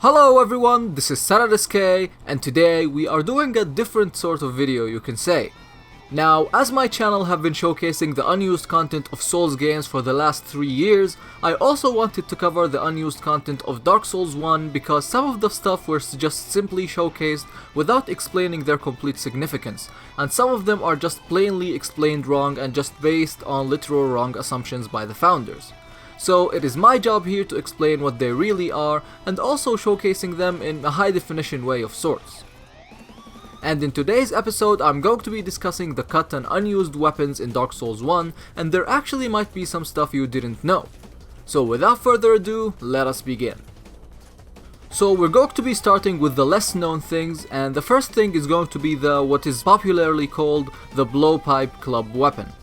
Hello everyone, this is SanadisK, and today we are doing a different sort of video, you can say. Now, as my channel have been showcasing the unused content of Souls games for the last 3 years, I also wanted to cover the unused content of Dark Souls 1 because some of the stuff was just simply showcased without explaining their complete significance, and some of them are just plainly explained wrong and just based on literal wrong assumptions by the founders. So it is my job here to explain what they really are and also showcasing them in a high definition way of sorts. And in today's episode I'm going to be discussing the cut and unused weapons in Dark Souls 1, and there actually might be some stuff you didn't know. So without further ado, let us begin. So we're going to be starting with the less known things, and the first thing is going to be what is popularly called the Blowpipe club weapon.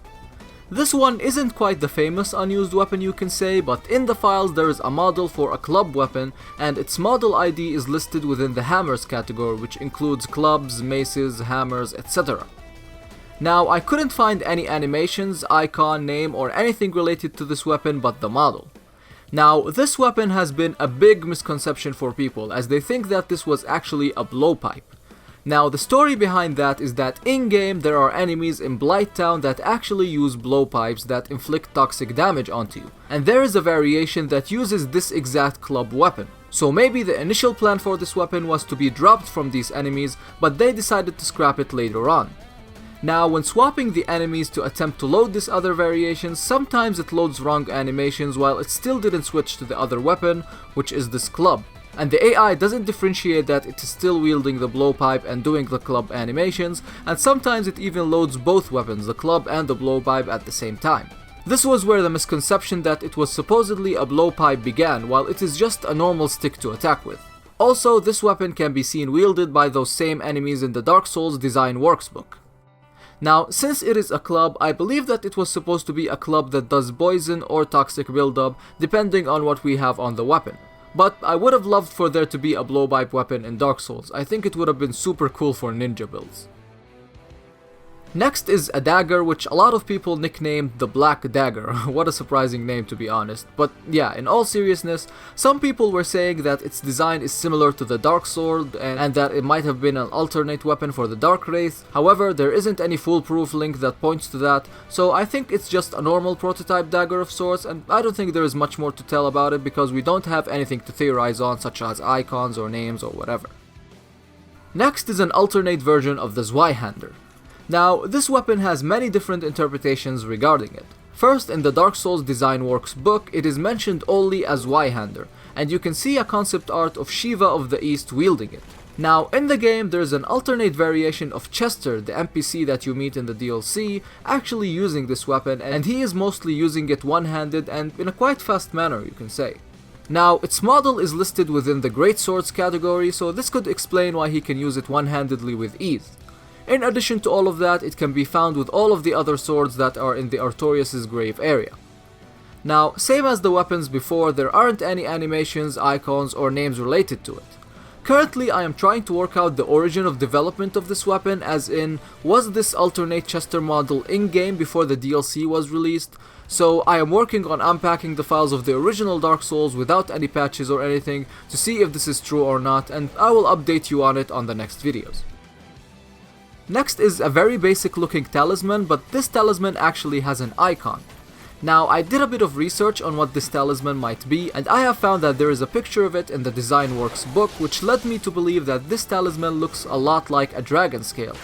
This one isn't quite the famous unused weapon you can say, but in the files there is a model for a club weapon, and its model ID is listed within the hammers category, which includes clubs, maces, hammers, etc. Now, I couldn't find any animations, icon, name, or anything related to this weapon but the model. Now, this weapon has been a big misconception for people, as they think that this was actually a blowpipe. Now, the story behind that is that in-game there are enemies in Blighttown that actually use blowpipes that inflict toxic damage onto you, and there is a variation that uses this exact club weapon. So maybe the initial plan for this weapon was to be dropped from these enemies, but they decided to scrap it later on. Now, when swapping the enemies to attempt to load this other variation, sometimes it loads wrong animations while it still didn't switch to the other weapon, which is this club. And the AI doesn't differentiate that it is still wielding the blowpipe and doing the club animations, and sometimes it even loads both weapons, the club and the blowpipe, at the same time. This was where the misconception that it was supposedly a blowpipe began, while it is just a normal stick to attack with. Also, this weapon can be seen wielded by those same enemies in the Dark Souls design workbook. Now, since it is a club, I believe that it was supposed to be a club that does poison or toxic buildup, depending on what we have on the weapon. But I would have loved for there to be a blowpipe weapon in Dark Souls. I think it would have been super cool for ninja builds. Next is a dagger, which a lot of people nicknamed the Black Dagger. What a surprising name, to be honest. But yeah, in all seriousness, some people were saying that its design is similar to the Dark Sword and that it might have been an alternate weapon for the Dark Wraith. However, there isn't any foolproof link that points to that, so I think it's just a normal prototype dagger of sorts, and I don't think there is much more to tell about it because we don't have anything to theorize on, such as icons or names or whatever. Next is an alternate version of the Zweihander. Now, this weapon has many different interpretations regarding it. First, in the Dark Souls Design Works book, it is mentioned only as Zweihander, and you can see a concept art of Shiva of the East wielding it. Now, in the game, there is an alternate variation of Chester, the NPC that you meet in the DLC, actually using this weapon, and he is mostly using it one-handed and in a quite fast manner, you can say. Now, its model is listed within the Great Swords category, so this could explain why he can use it one-handedly with ease. In addition to all of that, it can be found with all of the other swords that are in the Artorias' grave area. Now, same as the weapons before, there aren't any animations, icons, or names related to it. Currently, I am trying to work out the origin of development of this weapon, as in, was this alternate Chester model in-game before the DLC was released? So I am working on unpacking the files of the original Dark Souls without any patches or anything to see if this is true or not, and I will update you on it on the next videos. Next is a very basic looking talisman, but this talisman actually has an icon. Now, I did a bit of research on what this talisman might be, and I have found that there is a picture of it in the Design Works book, which led me to believe that this talisman looks a lot like a dragon scale,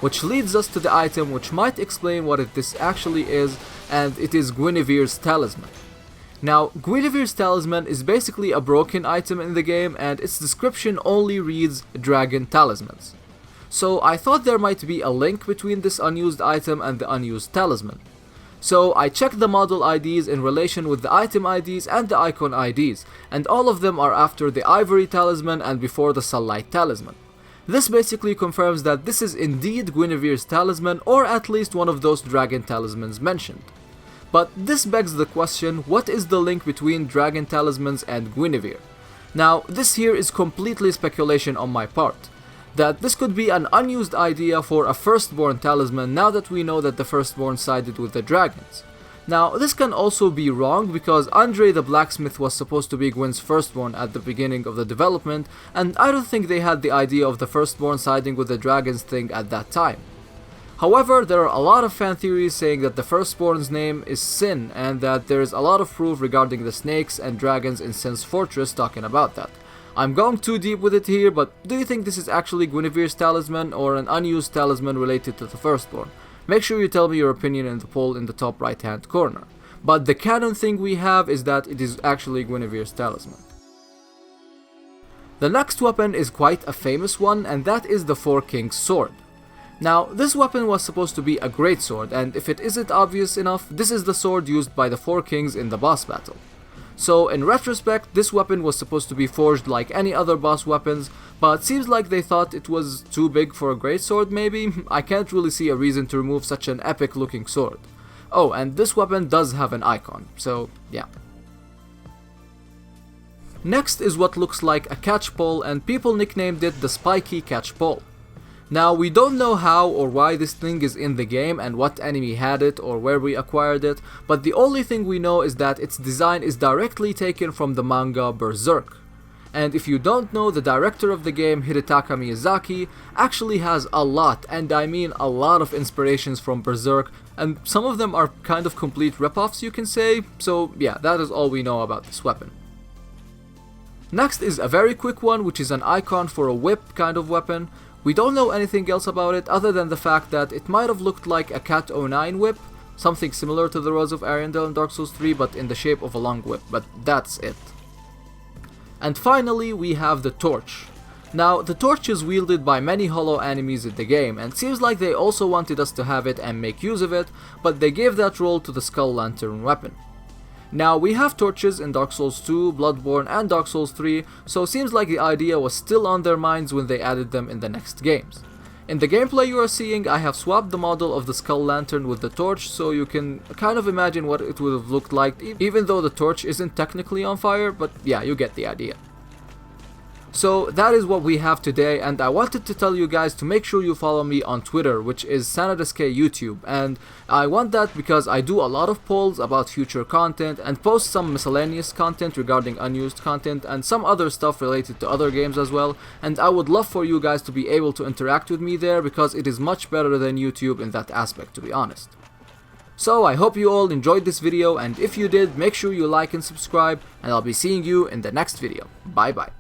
which leads us to the item which might explain what this actually is, and it is Guinevere's talisman. Now, Guinevere's talisman is basically a broken item in the game, and its description only reads Dragon Talismans. So I thought there might be a link between this unused item and the unused talisman. So I checked the model IDs in relation with the item IDs and the icon IDs, and all of them are after the Ivory Talisman and before the Sunlight Talisman. This basically confirms that this is indeed Guinevere's talisman, or at least one of those dragon talismans mentioned. But this begs the question, what is the link between dragon talismans and Guinevere? Now, this here is completely speculation on my part. That this could be an unused idea for a Firstborn talisman now that we know that the Firstborn sided with the dragons. Now, this can also be wrong because Andre the Blacksmith was supposed to be Gwyn's firstborn at the beginning of the development, and I don't think they had the idea of the firstborn siding with the dragons thing at that time. However, there are a lot of fan theories saying that the firstborn's name is Sin, and that there is a lot of proof regarding the snakes and dragons in Sin's fortress talking about that. I'm going too deep with it here, but do you think this is actually Guinevere's talisman or an unused talisman related to the firstborn? Make sure you tell me your opinion in the poll in the top right hand corner. But the canon thing we have is that it is actually Guinevere's talisman. The next weapon is quite a famous one, and that is the Four Kings sword. Now, this weapon was supposed to be a great sword, and if it isn't obvious enough, this is the sword used by the Four Kings in the boss battle. So in retrospect, this weapon was supposed to be forged like any other boss weapons, but seems like they thought it was too big for a greatsword maybe. I can't really see a reason to remove such an epic looking sword. Oh, and this weapon does have an icon, so yeah. Next is what looks like a catchpole, and people nicknamed it the spiky catchpole. Now, we don't know how or why this thing is in the game and what enemy had it or where we acquired it, but the only thing we know is that its design is directly taken from the manga Berserk. And if you don't know, the director of the game, Hidetaka Miyazaki, actually has a lot, and I mean a lot of inspirations from Berserk, and some of them are kind of complete ripoffs, you can say, so yeah, that is all we know about this weapon. Next is a very quick one, which is an icon for a whip kind of weapon. We don't know anything else about it other than the fact that it might have looked like a Cat 09 whip, something similar to the Rose of Arendelle in Dark Souls 3 but in the shape of a long whip, but that's it. And finally we have the torch. Now, the torch is wielded by many hollow enemies in the game, and seems like they also wanted us to have it and make use of it, but they gave that role to the Skull Lantern weapon. Now, we have torches in Dark Souls 2, Bloodborne, and Dark Souls 3, so seems like the idea was still on their minds when they added them in the next games. In the gameplay you are seeing, I have swapped the model of the Skull Lantern with the torch, so you can kind of imagine what it would have looked like, even though the torch isn't technically on fire, but yeah, you get the idea. So that is what we have today, and I wanted to tell you guys to make sure you follow me on Twitter, which is Sanadisk YouTube, and I want that because I do a lot of polls about future content and post some miscellaneous content regarding unused content and some other stuff related to other games as well, and I would love for you guys to be able to interact with me there because it is much better than YouTube in that aspect, to be honest. So I hope you all enjoyed this video, and if you did, make sure you like and subscribe, and I'll be seeing you in the next video. Bye bye.